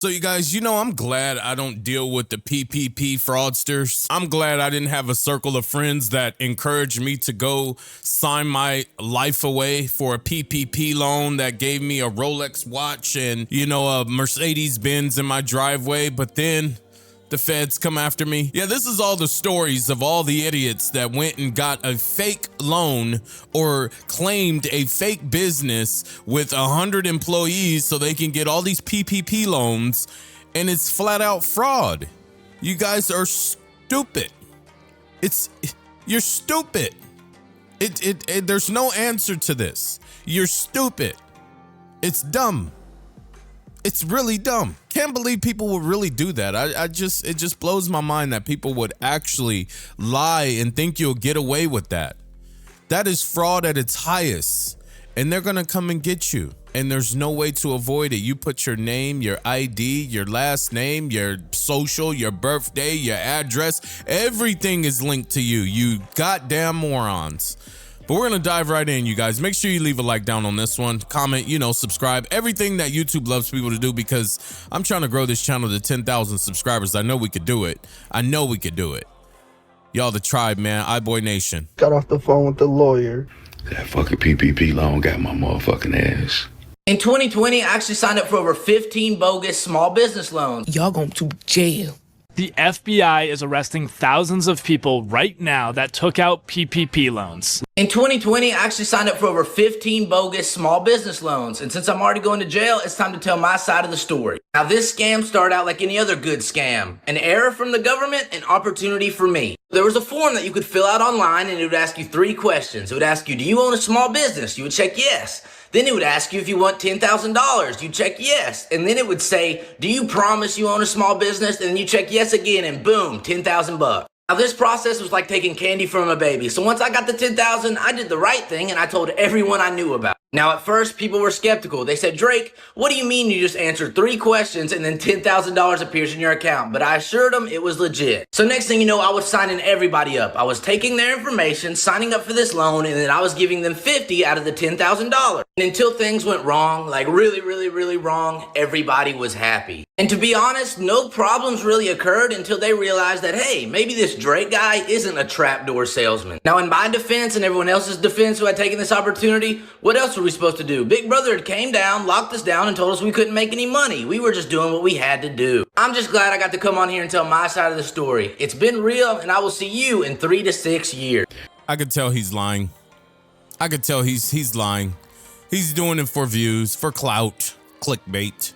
So you guys, I'm glad I don't deal with the PPP fraudsters. I'm glad I didn't have a circle of friends that encouraged me to go sign my life away for a PPP loan that gave me a Rolex watch and, a Mercedes Benz in my driveway. But then the feds come after me. Yeah, this is all the stories of all the idiots that went and got a fake loan or claimed a fake business with 100 employees so they can get all these PPP loans, and it's flat out fraud. You guys are stupid. You're stupid. There's no answer to this. You're stupid. It's dumb. It's really dumb. Can't believe people would really do that. It just blows my mind that people would actually lie and think you'll get away with that. That is fraud at its highest. And they're going to come and get you. And there's no way to avoid it. You put your name, your ID, your last name, your social, your birthday, your address. Everything is linked to you. You goddamn morons. But we're going to dive right in, you guys. Make sure you leave a like down on this one. Comment, subscribe. Everything that YouTube loves people to do, because I'm trying to grow this channel to 10,000 subscribers. I know we could do it. Y'all the tribe, man. iBoy Nation. Got off the phone with the lawyer. That fucking PPP loan got my motherfucking ass. In 2020, I actually signed up for over 15 bogus small business loans. Y'all going to jail. The FBI is arresting thousands of people right now that took out PPP loans. In 2020, I actually signed up for over 15 bogus small business loans. And since I'm already going to jail, it's time to tell my side of the story. Now, this scam started out like any other good scam. An error from the government, an opportunity for me. There was a form that you could fill out online, and it would ask you 3 questions. It would ask you, do you own a small business? You would check yes. Then it would ask you if you want $10,000. You check yes. And then it would say, do you promise you own a small business? And then you check yes again, and boom, 10,000 bucks. Now, this process was like taking candy from a baby. So once I got the 10,000, I did the right thing, and I told everyone I knew about. Now, at first, people were skeptical. They said, Drake, what do you mean you just answered 3 questions and then $10,000 appears in your account? But I assured them it was legit. So next thing you know, I was signing everybody up. I was taking their information, signing up for this loan, and then I was giving them 50 out of the $10,000. And until things went wrong, like really, really, really wrong, everybody was happy. And to be honest, no problems really occurred until they realized that, hey, maybe this Drake guy isn't a trapdoor salesman. Now, in my defense and everyone else's defense who had taken this opportunity, what else were we supposed to do? Big Brother had came down, locked us down, and told us we couldn't make any money. We were just doing what we had to do. I'm just glad I got to come on here and tell my side of the story. It's been real, and I will see you in 3 to 6 years. I could tell he's lying. I could tell he's lying. He's doing it for views, for clout, clickbait.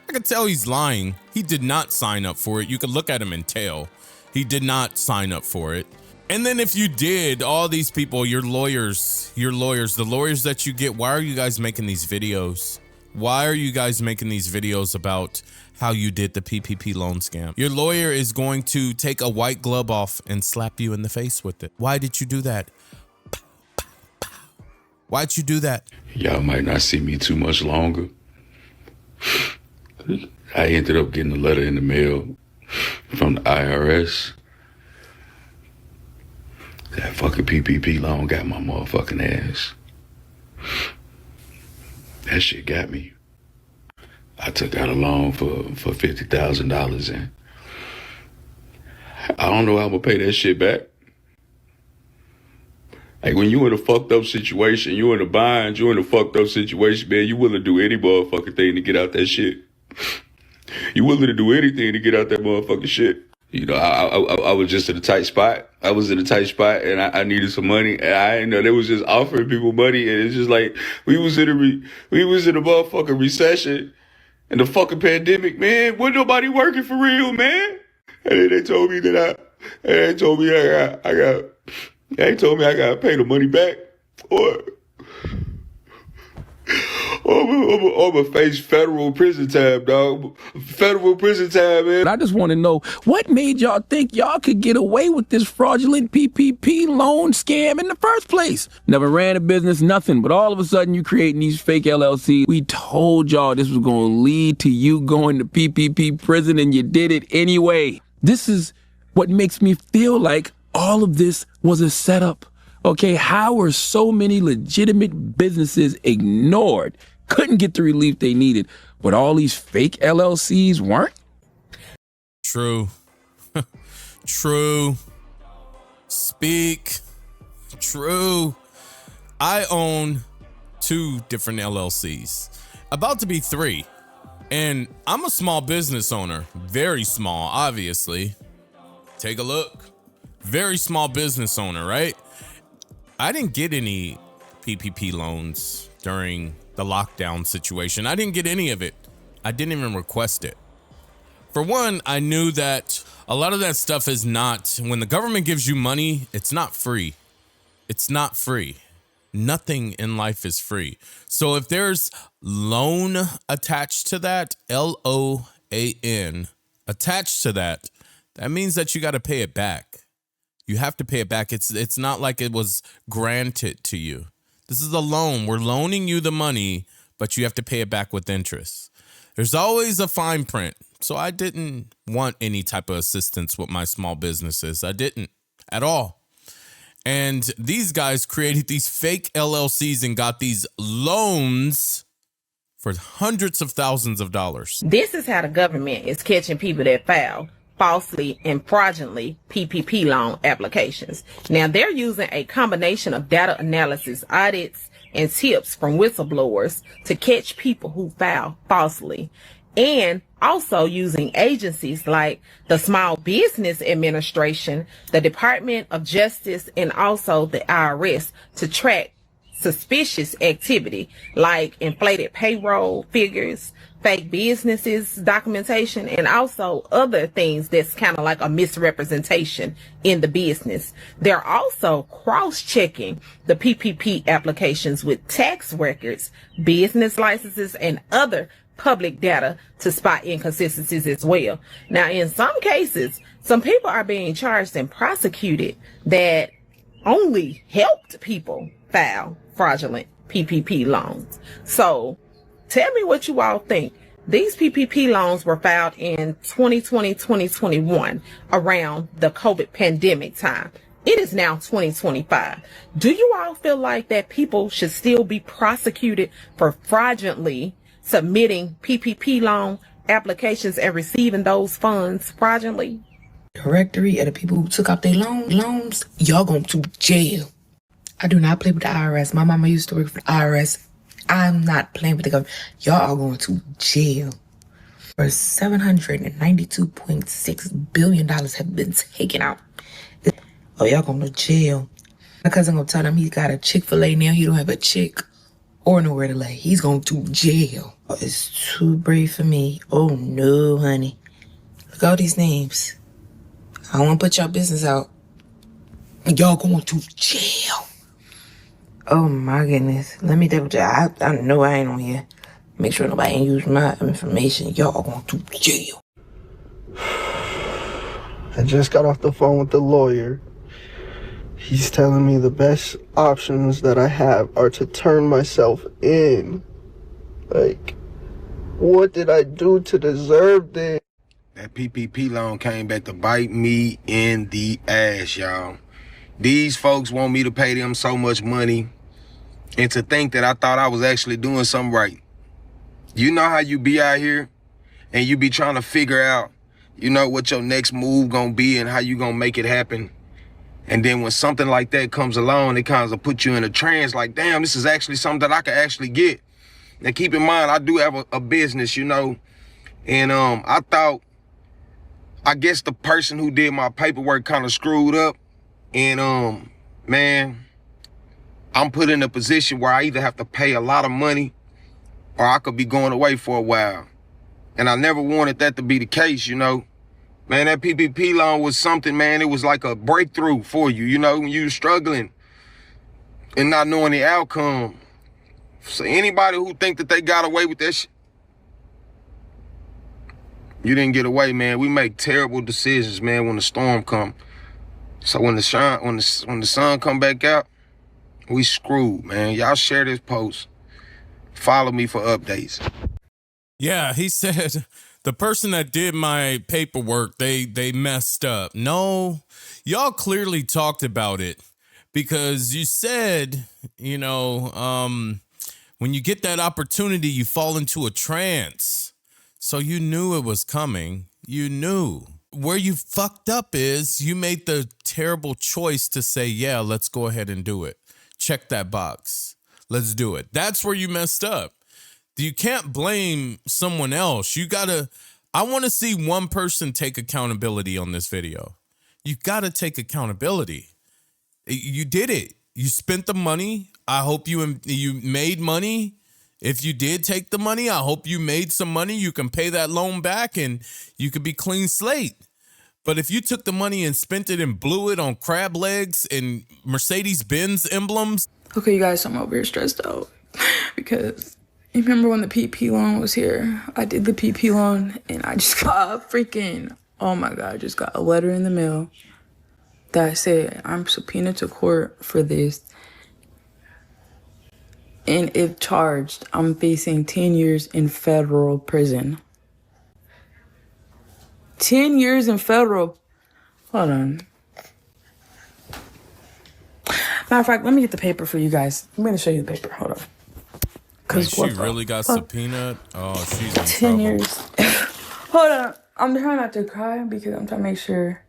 I could tell he's lying. He did not sign up for it. You could look at him and tell. He did not sign up for it. And then if you did, all these people, your lawyers, the lawyers that you get, why are you guys making these videos? Why are you guys making these videos about how you did the PPP loan scam? Your lawyer is going to take a white glove off and slap you in the face with it. Why did you do that? Why'd you do that? Y'all might not see me too much longer. I ended up getting a letter in the mail from the IRS. That fucking PPP loan got my motherfucking ass. That shit got me. I took out a loan for $50,000 and I don't know how I'm gonna pay that shit back. Like when you in a fucked up situation, you in a bind, you in a fucked up situation, man, you willing to do any motherfucking thing to get out that shit. You willing to do anything to get out that motherfucking shit. I was just in a tight spot. I was in a tight spot and I needed some money. And I didn't know they was just offering people money. And it's just like, we was in a motherfucking recession and the fucking pandemic, man. Wasn't nobody working for real, man. And then they told me that I gotta pay the money back or I'm gonna face federal prison time, dog. Federal prison time, man. I just want to know, what made y'all think y'all could get away with this fraudulent PPP loan scam in the first place? Never ran a business, nothing, but all of a sudden you creating these fake LLCs. We told y'all this was going to lead to you going to PPP prison, and you did it anyway. This is what makes me feel like all of this was a setup. Okay, how were so many legitimate businesses ignored? Couldn't get the relief they needed. but all these fake LLCs weren't? True. True. Speak. True. I own 2 different LLCs, about to be 3. And I'm a small business owner, very small, obviously. Take a look. Very small business owner, right? I didn't get any PPP loans during the lockdown situation. I didn't get any of it. I didn't even request it. For one, I knew that a lot of that stuff is not, when the government gives you money, it's not free. It's not free. Nothing in life is free. So if there's loan attached to that, LOAN, attached to that, that means that you got to pay it back. You have to pay it back. It's not like it was granted to you. This is a loan. We're loaning you the money, but you have to pay it back with interest. There's always a fine print. So I didn't want any type of assistance with my small businesses. I didn't at all. And these guys created these fake LLCs and got these loans for hundreds of thousands of dollars. This is how the government is catching people that file falsely and fraudulently PPP loan applications. Now, they're using a combination of data analysis, audits, and tips from whistleblowers to catch people who file falsely, and also using agencies like the Small Business Administration, the Department of Justice, and also the IRS to track suspicious activity like inflated payroll figures, fake businesses documentation, and also other things that's kind of like a misrepresentation in the business. They're also cross-checking the PPP applications with tax records, business licenses, and other public data to spot inconsistencies as well. Now, in some cases, some people are being charged and prosecuted that only helped people file fraudulent PPP loans. So tell me what you all think. These PPP loans were filed in 2020, 2021, around the COVID pandemic time. It is now 2025. Do you all feel like that people should still be prosecuted for fraudulently submitting PPP loan applications and receiving those funds fraudulently? Directory of the people who took out their loans, y'all going to jail. I do not play with the IRS. My mama used to work for the IRS. I'm not playing with the government. Y'all are going to jail. For $792.6 billion have been taken out. Oh, y'all going to jail. My cousin gonna tell him he got a Chick-fil-A now. He don't have a chick or nowhere to lay. He's going to jail. Oh, it's too brave for me. Oh, no, honey. Look at all these names. I don't want to put y'all business out. Y'all going to jail. Oh, my goodness. Let me double check. I know I ain't on here. Make sure nobody ain't use my information. Y'all going to jail. I just got off the phone with the lawyer. He's telling me the best options that I have are to turn myself in. Like, what did I do to deserve this? That PPP loan came back to bite me in the ass, y'all. These folks want me to pay them so much money and to think that I thought I was actually doing something right. You know how you be out here and you be trying to figure out, you know, what your next move gonna be and how you gonna make it happen. And then when something like that comes along, it kind of put you in a trance like, damn, this is actually something that I can actually get. Now, keep in mind, I do have a business, you know, and I thought, I guess the person who did my paperwork kind of screwed up. And, man, I'm put in a position where I either have to pay a lot of money or I could be going away for a while. And I never wanted that to be the case, you know. Man, that PPP loan was something, man. It was like a breakthrough for you, you know, when you were struggling and not knowing the outcome. So anybody who think that they got away with that shit, you didn't get away, man. We make terrible decisions, man, when the storm come. So when the sun come back out, we screwed, man. Y'all share this post. Follow me for updates. Yeah, he said the person that did my paperwork, they messed up. No, y'all clearly talked about it because you said, you know, When you get that opportunity, you fall into a trance. So you knew it was coming. You knew. Where you fucked up is you made the terrible choice to say, yeah, let's go ahead and do it. Check that box. Let's do it. That's where you messed up. You can't blame someone else. I want to see one person take accountability on this video. You got to take accountability. You did it. You spent the money. I hope you made money. If you did take the money, I hope you made some money. You can pay that loan back and you could be clean slate. But if you took the money and spent it and blew it on crab legs and Mercedes-Benz emblems. Okay, you guys, I'm over here stressed out because you remember when the PP loan was here? I did the PP loan and I just got oh my God, I just got a letter in the mail that said I'm subpoenaed to court for this. And if charged, I'm facing 10 years in federal prison. 10 years in federal. Hold on. Matter of fact, let me get the paper for you guys. I'm going to show you the paper. Hold on. Because she really got subpoenaed? Oh, she's in 10 trouble. years. Hold on. I'm trying not to cry because I'm trying to make sure.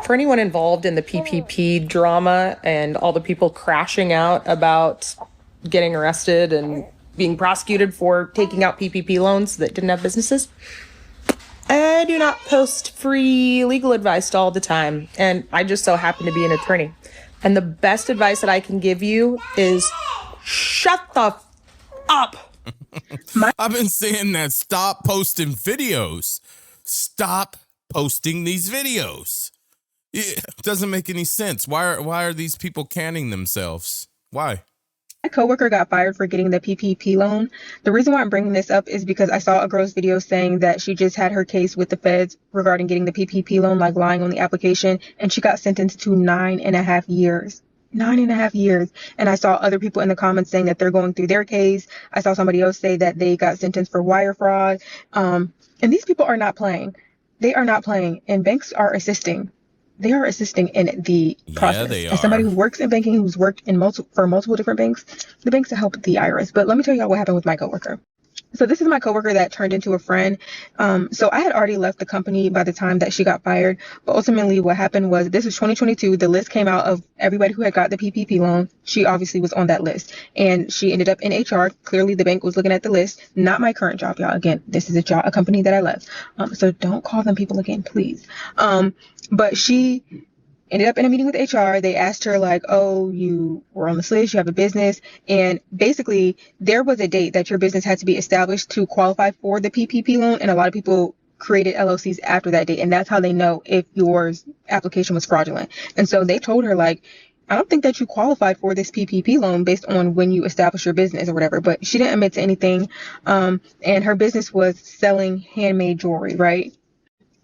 For anyone involved in the PPP drama and all the people crashing out about getting arrested and being prosecuted for taking out PPP loans that didn't have businesses, I do not post free legal advice all the time, and I just so happen to be an attorney. And the best advice that I can give you is shut the up. I've been saying that. Stop posting videos. Stop posting these videos. It doesn't make any sense. Why are these people canning themselves? Why? My coworker got fired for getting the PPP loan. The reason why I'm bringing this up is because I saw a girl's video saying that she just had her case with the feds regarding getting the PPP loan, like lying on the application, and she got sentenced to 9.5 years. 9.5 years. And I saw other people in the comments saying that they're going through their case. I saw somebody else say that they got sentenced for wire fraud. And these people are not playing. They are not playing, and banks are assisting. They are assisting in the process. Yeah, they are. As somebody who works in banking, who's worked in multiple different banks, the banks help the IRS. But let me tell y'all what happened with my coworker. So this is my coworker that turned into a friend. So I had already left the company by the time that she got fired. But ultimately what happened was, this was 2022. The list came out of everybody who had got the PPP loan. She obviously was on that list. And she ended up in HR. Clearly the bank was looking at the list. Not my current job, y'all. Again, this is a company that I left. So don't call them people again, please. But she ended up in a meeting with HR. They asked her like, oh, you were on this list, you have a business. And basically there was a date that your business had to be established to qualify for the PPP loan. And a lot of people created LLCs after that date. And that's how they know if your application was fraudulent. And so they told her like, I don't think that you qualified for this PPP loan based on when you established your business or whatever. But she didn't admit to anything. And her business was selling handmade jewelry, right?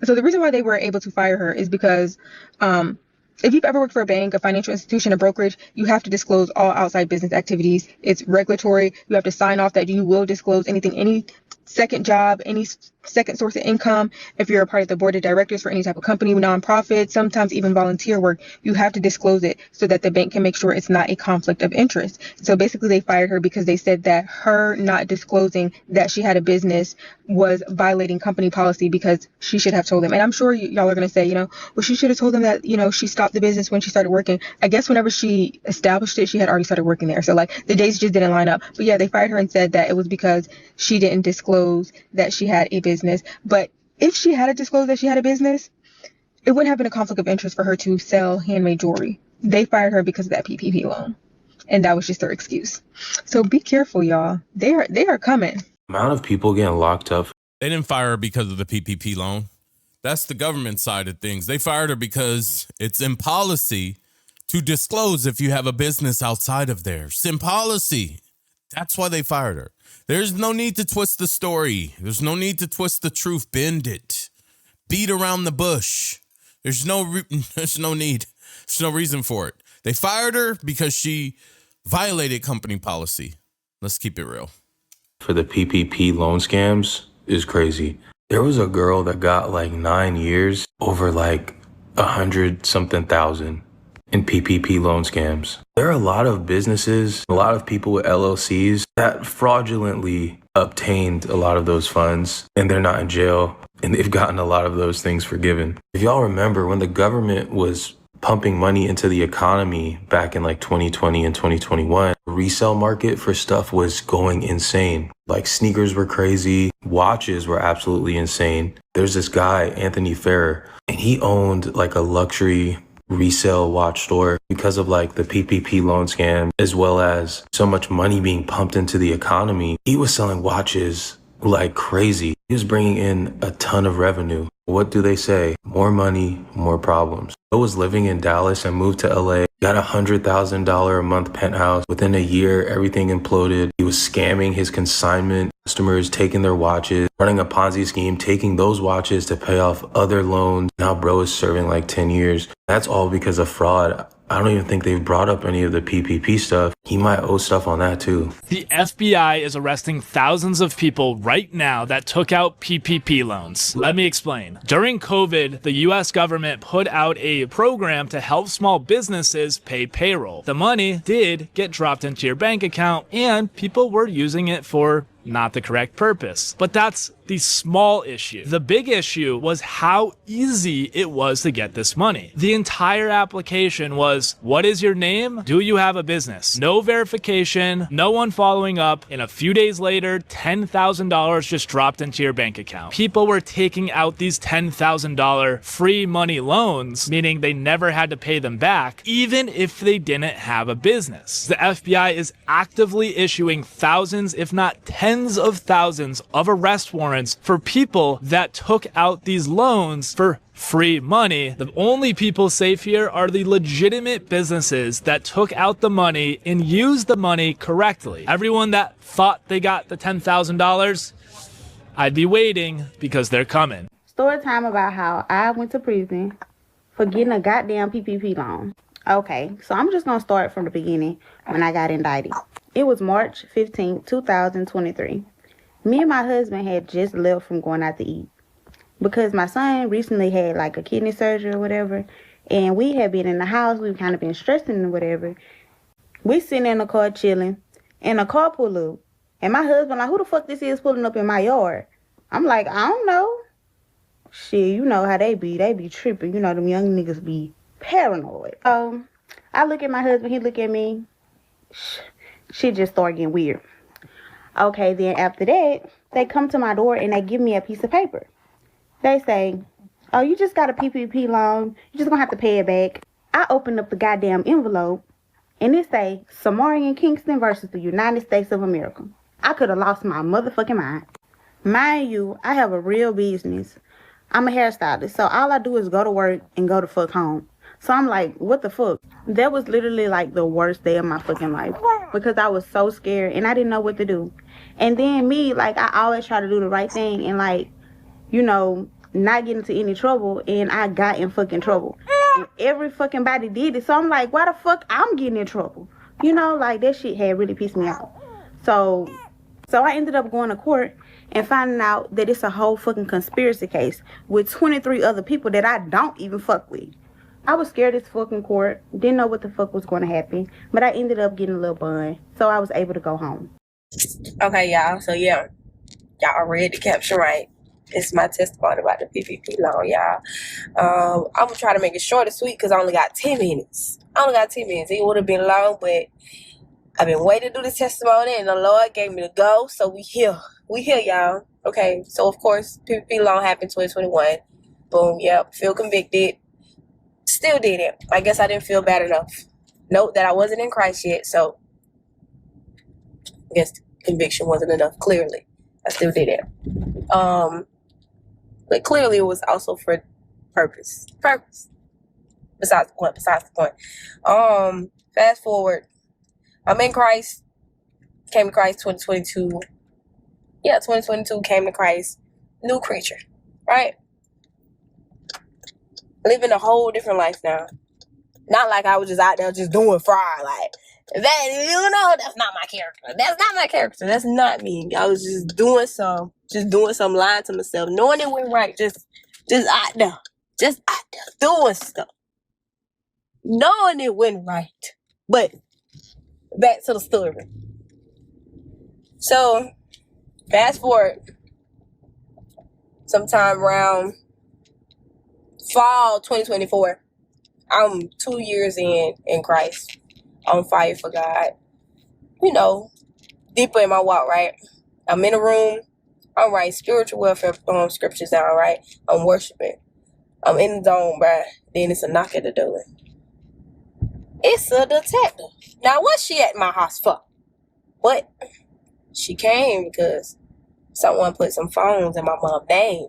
So the reason why they were able to fire her is because if you've ever worked for a bank, a financial institution, a brokerage, you have to disclose all outside business activities. It's regulatory. You have to sign off that you will disclose any second job, any second source of income. If you're a part of the board of directors for any type of company, nonprofit, sometimes even volunteer work, you have to disclose it so that the bank can make sure it's not a conflict of interest. So basically they fired her because they said that her not disclosing that she had a business was violating company policy, because she should have told them. And I'm sure y'all are going to say, well, she should have told them that, she stopped the business when she started working. I guess whenever she established it, she had already started working there. So like the dates just didn't line up. But yeah, they fired her and said that it was because she didn't disclose that she had a business. But if she had disclosed that she had a business, it wouldn't have been a conflict of interest for her to sell handmade jewelry. They fired her because of that PPP loan. And that was just their excuse. So be careful, y'all. They are coming. Amount of people getting locked up. They didn't fire her because of the PPP loan. That's the government side of things. They fired her because it's in policy to disclose if you have a business outside of there. It's in policy. That's why they fired her. There's no need to twist the story. There's no need to twist the truth. Bend it. Beat around the bush. There's no need. There's no reason for it. They fired her because she violated company policy. Let's keep it real. For the PPP loan scams is crazy. There was a girl that got like 9 years over like 100-something thousand. in PPP loan scams. There are a lot of businesses, a lot of people with LLCs that fraudulently obtained a lot of those funds, and they're not in jail, and they've gotten a lot of those things forgiven. If y'all remember, when the government was pumping money into the economy back in like 2020 and 2021, the resale market for stuff was going insane. Like sneakers were crazy, watches were absolutely insane. There's this guy, Anthony Ferrer, and he owned like a luxury resale watch store because of like the PPP loan scam, as well as so much money being pumped into the economy. He was selling watches like crazy. He was bringing in a ton of revenue. What do they say? More money, more problems. I was living in Dallas and moved to LA, got $100,000 a month penthouse. Within a year, everything imploded. He was scamming his consignment customers, taking their watches, running a Ponzi scheme, taking those watches to pay off other loans. Now bro is serving like 10 years. That's all because of fraud. I don't even think they've brought up any of the PPP stuff. He might owe stuff on that too. The FBI is arresting thousands of people right now that took out PPP loans. Let me explain. During COVID, the US government put out a program to help small businesses pay payroll. The money did get dropped into your bank account, and people were using it for not the correct purpose. But that's the small issue. The big issue was how easy it was to get this money. The entire application was, what is your name? Do you have a business? No verification, no one following up, and a few days later, $10,000 just dropped into your bank account. People were taking out these $10,000 free money loans, meaning they never had to pay them back, even if they didn't have a business. The FBI is actively issuing thousands, if not tens of thousands of arrest warrants for people that took out these loans for free money. The only people safe here are the legitimate businesses that took out the money and used the money correctly. Everyone that thought they got the $10,000, I'd be waiting because they're coming. Story time about how I went to prison for getting a goddamn PPP loan. Okay, so I'm just gonna start from the beginning when I got indicted. It was March 15, 2023. Me and my husband had just left from going out to eat because my son recently had like a kidney surgery or whatever, and we had been in the house. We've kind of been stressing or whatever. We sitting in the car chilling, and a car pulled up, and my husband like, who the fuck this is pulling up in my yard? I'm like, I don't know. Shit, you know how they be tripping. You know them young niggas be paranoid. I look at my husband, he look at me. Shit just started getting weird. Okay, then after that, they come to my door and they give me a piece of paper. They say, oh, you just got a PPP loan. You're just gonna have to pay it back. I opened up the goddamn envelope and it say, Samari and Kingston versus the United States of America. I could have lost my motherfucking mind. Mind you, I have a real business. I'm a hairstylist, so all I do is go to work and go to fuck home. So I'm like, what the fuck? That was literally like the worst day of my fucking life because I was so scared and I didn't know what to do. And then me, like, I always try to do the right thing and, like, you know, not get into any trouble, and I got in fucking trouble. And every fucking body did it. So I'm like, why the fuck I'm getting in trouble? You know, like, that shit had really pissed me off. So I ended up going to court and finding out that it's a whole fucking conspiracy case with 23 other people that I don't even fuck with. I was scared as fucking court, didn't know what the fuck was going to happen, but I ended up getting a little bun, so I was able to go home. Okay, y'all. So, yeah. Y'all read the caption right. It's my testimony about the PPP loan, y'all. I'm going to try to make it short and sweet because I only got 10 minutes. It would have been long, but I've been waiting to do this testimony, and the Lord gave me the go, so we here. We here, y'all. Okay, so, of course, PPP loan happened 2021. Boom, yep, feel convicted. Still did it. I guess I didn't feel bad enough. Note that I wasn't in Christ yet, so I guess conviction wasn't enough. Clearly, I still did it. But clearly, it was also for purpose. Besides the point. Fast forward. I'm in Christ. Came to Christ 2022. Yeah, 2022 came to Christ. New creature, right? Living a whole different life now. Not like I was just out there just doing fraud. Like, that, you know, that's not my character. That's not me. I was just doing some lying to myself, knowing it went right, just out there doing stuff. knowing it went right. But back to the story. So fast forward sometime around fall 2024. I'm 2 years in Christ, on fire for God. You know, deeper in my walk, right? I'm in a room. I'm writing spiritual welfare scriptures down, right? I'm worshiping. I'm in the zone, bruh. Then it's a knock at the door. It's a detective. Now, what's she at my house for? But she came because someone put some phones in my mom's name.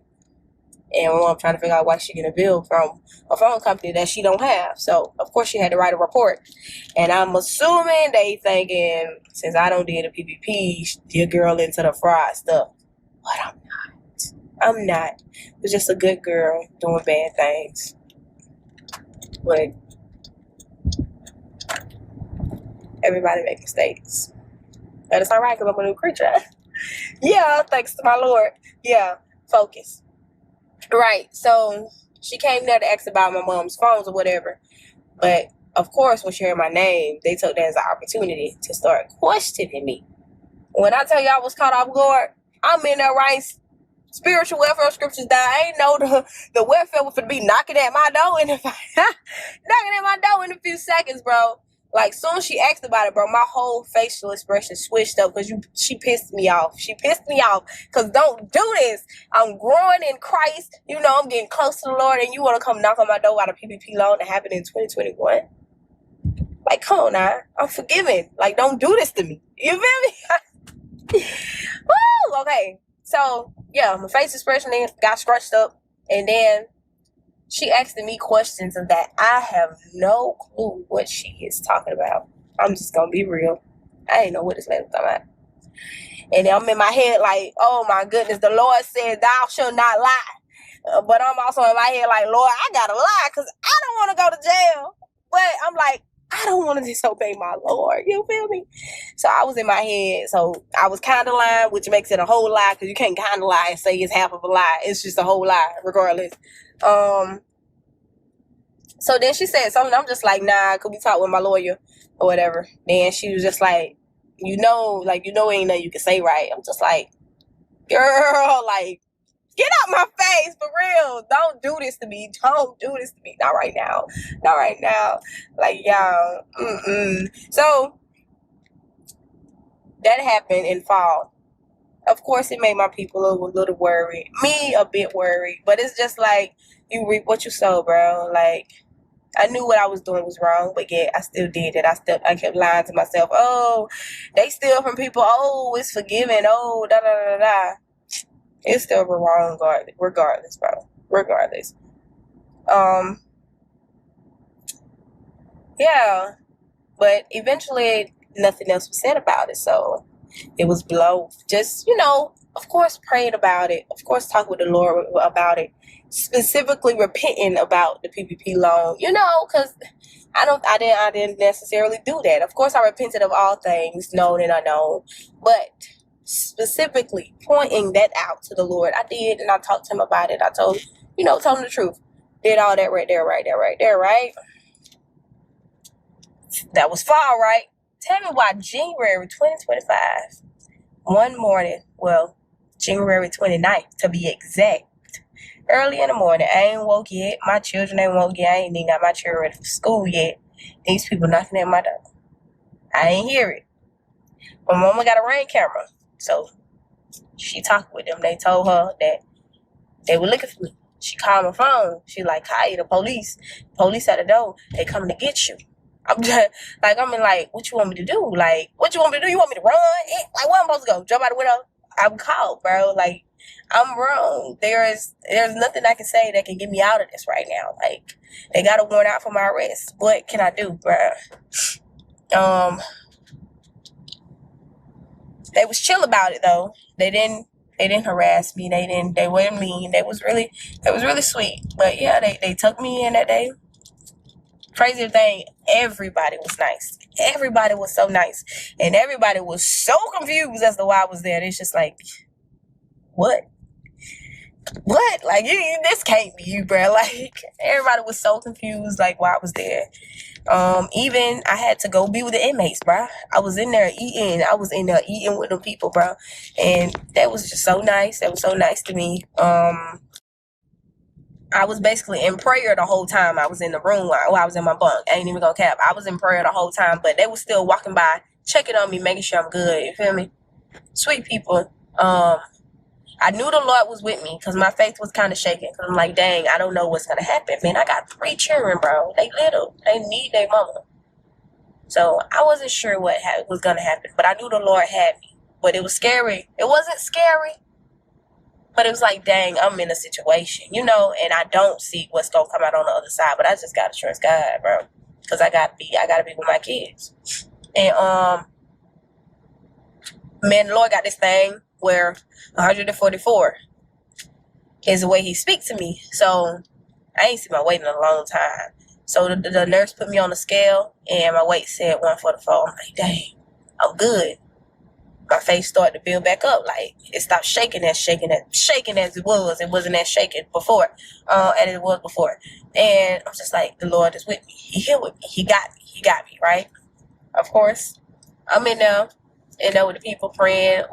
And my mom trying to figure out why she get a bill from a phone company that she don't have. So, of course, she had to write a report. And I'm assuming they thinking, since I don't did a PPP, your girl into the fraud stuff. But I'm not. I'm not. I'm just a good girl doing bad things. But everybody make mistakes. That is all right because I'm a new creature. Yeah, thanks to my Lord. Yeah, focus. Right, so she came there to ask about my mom's phones or whatever. But, of course, when she heard my name, they took that as an opportunity to start questioning me. When I tell you I was caught off guard, I'm in there writing spiritual welfare scriptures down. I ain't know the welfare was going to be knocking at my door in a few seconds, bro. Like, soon as she asked about it, bro, my whole facial expression switched up because she pissed me off. She pissed me off because don't do this. I'm growing in Christ. You know, I'm getting close to the Lord, and you want to come knock on my door about a PPP loan that happened in 2021? Like, come on now. I'm forgiven. Like, don't do this to me. You feel me? Woo! Okay. So, yeah, my face expression then got scratched up, and then she asking me questions of that I have no clue what she is talking about. I'm just gonna be real. I ain't know what this lady was talking about. And then I'm in my head like, oh my goodness, the Lord said thou shalt not lie. But I'm also in my head like, Lord, I gotta lie because I don't want to go to jail. But I'm like, I don't want to disobey my Lord. You feel me? So I was in my head. So I was kind of lying, which makes it a whole lie because you can't kind of lie and say it's half of a lie. It's just a whole lie regardless. So then she said something. I'm just like, nah, could we talk with my lawyer or whatever? Then she was just like, ain't nothing you can say, right? I'm just like, girl, like, get out my face for real. Don't do this to me. Don't do this to me. Not right now. Not right now. Like, y'all. So that happened in fall. Of course, it made my people a little worried. Me, a bit worried. But it's just like, you reap what you sow, bro. Like, I knew what I was doing was wrong, but yet I still did it. I kept lying to myself. Oh, they steal from people. Oh, it's forgiven. Oh, da da da da. It's still wrong regardless, bro. Regardless. Yeah. But eventually nothing else was said about it. So it was below. Just, of course, praying about it. Of course, talk with the Lord about it. Specifically repenting about the PPP loan, because I didn't necessarily do that. Of course, I repented of all things, known and unknown, but specifically pointing that out to the Lord, I did, and I talked to him about it. I told him the truth. Did all that right there, right? That was fall, right? Tell me why January 2025, one morning, January 29th to be exact, early in the morning, I ain't woke yet. My children ain't woke yet. I ain't even got my children ready for school yet. These people knocking at my door. I ain't hear it. My mama got a Ring camera, so she talked with them. They told her that they were looking for me. She called my phone. She like, hi, the police. Police at the door. They coming to get you. I'm just like, what you want me to do? Like, what you want me to do? You want me to run? Like, where I'm supposed to go? Jump out the window? I'm called, bro. Like, I'm wrong. There's nothing I can say that can get me out of this right now. Like, they got a warrant out for my arrest. What can I do, bro? They was chill about it though. They didn't harass me. They weren't mean. They was really sweet. But yeah, they took me in that day. Crazy thing, everybody was nice. Everybody was so nice. And everybody was so confused as to why I was there. It's just like, what? what? Like, this can't be you, bro. Like, everybody was so confused, like, why I was there. Even I had to go be with the inmates, bro. I was in there eating. I was in there eating with them people, bro. And that was just so nice. That was so nice to me. I was basically in prayer the whole time I was in the room while I was in my bunk. I ain't even gonna cap. I was in prayer the whole time, but they were still walking by, checking on me, making sure I'm good. You feel me? Sweet people. I knew the Lord was with me because my faith was kind of shaking. Cause I'm like, dang, I don't know what's gonna happen. Man, I got 3 children, bro. They little. They need their mama. So I wasn't sure what was gonna happen, but I knew the Lord had me. But it was scary. It wasn't scary, but it was like, dang, I'm in a situation, you know, and I don't see what's gonna come out on the other side. But I just gotta trust God, bro, because I gotta be with my kids. And man, the Lord got this thing where 144 is the way He speaks to me. So I ain't seen my weight in a long time. So the nurse put me on the scale, and my weight said 144. I'm like, dang, I'm good. My face started to build back up. Like, it stopped shaking as it was. It wasn't as shaking before, as it was before. And I'm just like, the Lord is with me. He here with me. He got me, right? Of course, I'm in there with the people praying,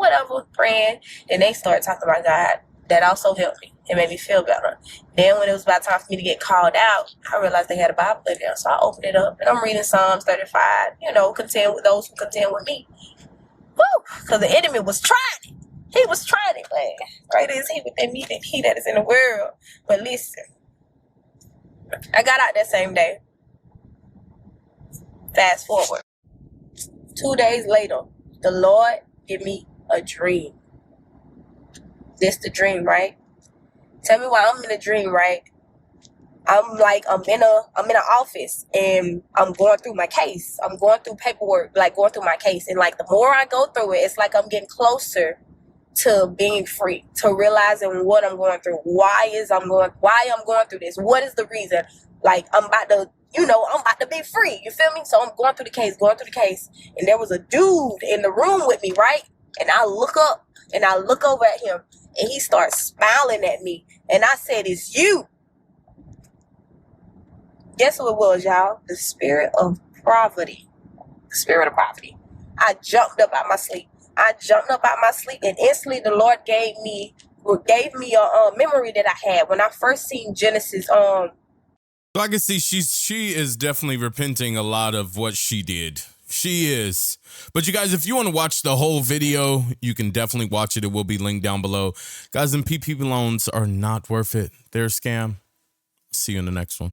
and they start talking about God. That also helped me. It made me feel better. Then when it was about time for me to get called out, I realized they had a Bible in there. So I opened it up, and I'm reading Psalms 35, contend with those who contend with me. Woo! Because the enemy was trying it. He was trying it, man. Greater is He within me than he that is in the world. But listen, I got out that same day. Fast forward. 2 days later, the Lord gave me a dream. This the dream, right? Tell me why I'm in a dream, right? I'm in an office, and I'm going through my case. I'm going through paperwork, like going through my case. And like the more I go through it, it's like I'm getting closer to being free, to realizing what I'm going through. Why I'm going through this? What is the reason? Like I'm about to be free. You feel me? So I'm going through the case. And there was a dude in the room with me, right? And I look up and I look over at him, and he starts smiling at me. And I said, "It's you." Guess who it was, y'all? The spirit of poverty. The spirit of poverty. I jumped up out my sleep. And instantly the Lord gave me a memory that I had when I first seen Genesis. So I can see she is definitely repenting a lot of what she did. She is. But you guys, if you want to watch the whole video, you can definitely watch it. It will be linked down below. Guys, and PPP loans are not worth it. They're a scam. See you in the next one.